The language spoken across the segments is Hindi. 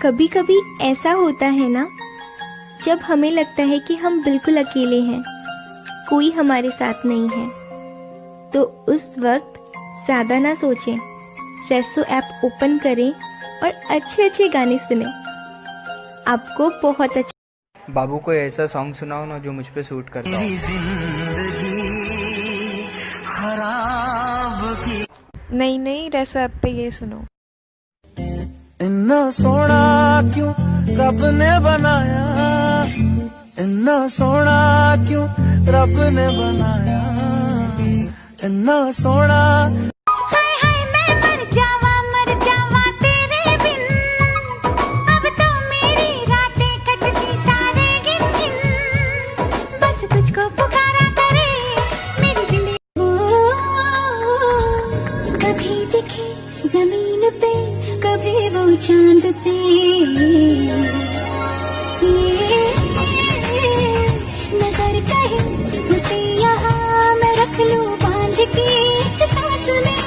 कभी कभी ऐसा होता है ना, जब हमें लगता है कि हम बिल्कुल अकेले हैं, कोई हमारे साथ नहीं है, तो उस वक्त ज़्यादा ना सोचें, रेसो ऐप ओपन करें और अच्छे अच्छे गाने सुनें। आपको बहुत अच्छा। बाबू कोई ऐसा सॉन्ग सुनाओ ना जो मुझ पे सूट करता हो। नहीं, रेसो ऐप पे ये सुनो। इन्ना सोना क्यों रब ने बनाया, इन्ना सोना क्यों रब ने बनाया, इन्ना सोना। हाय हाय मैं मर जावा तेरे बिन, अब तो मेरी रातें कटती तारे गिन गिन, बस तुझको पुकारा करे मेरी दिल। कभी दिखे जमीन पे, कभी वो चांद पे, ये नजर कहीं उसे यहाँ मैं रख लूं बांध के एक सांस में,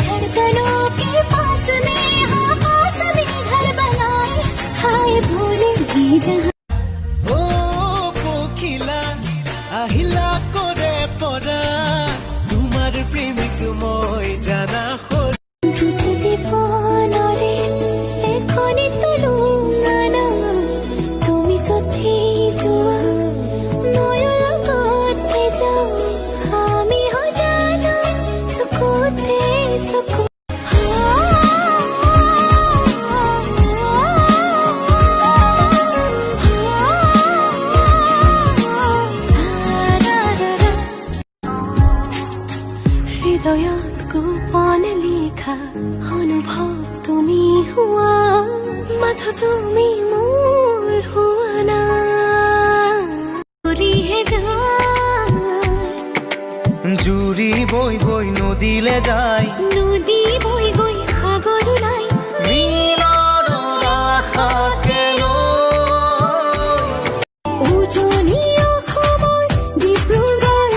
धड़कनों के पास में, हाँ पास में घर बनाए, हाय भूले भी जहाँ। ओ कोकिला আহিলা করে পড়া, তোমার প্রেমিক মই জানা হল। तुझे পনরে এখনি তুলুঙা না, তুমি সত্যি জুয়া নয়ন করতে যাও, আমি হো জানো সুকুতে সুকু। হৃদয়ত গোপন লিখা অনুভৱ তুমি হোৱা, মাথো তুমি মোৰ হোৱা না, কৰিহে যায় জুৰি বই বই নদীলে যায়, নদী বৈ গৈ সাগৰ ওলাই, মিলৰ আশা কেন উজনি অসমৰ ডিব্ৰুগড়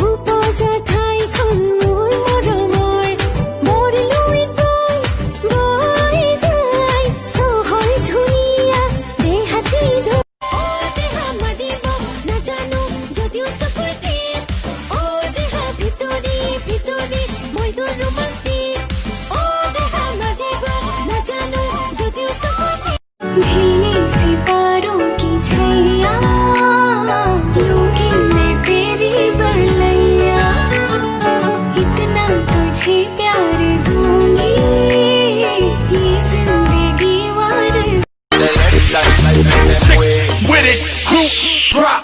উপজা ঠাইখন মোৰ মৰমৰ, মৰিলৈ গৈ বৈ যায় চহৰ ধুনীয়া দেহাতী ধ। অ দেহা মাৰিব নাজানো যদিও চকুৰ টিপ, অ দেহা ভিতৰি ভিতৰি মই ৰোমান্টিক, অ দেহা মাৰিব নাজানো যদিও চকুৰ টিপ। झीले सितारों की छैया लूंगी मैं तेरी बरलैया, इतना तुझे प्यार दूंगी ये जिंदगी वार। With it, group drop.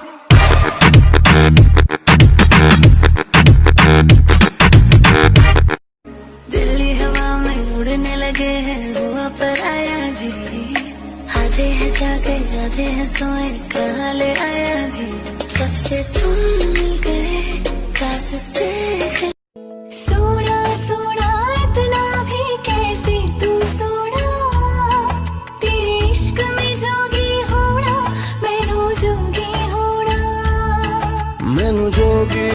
Delhi हवा में उड़ने लगे हैं हुआ पर आया जी, आधे हैं जागे आधे हैं सोए, कहाँ ले आया जी, जब से तुम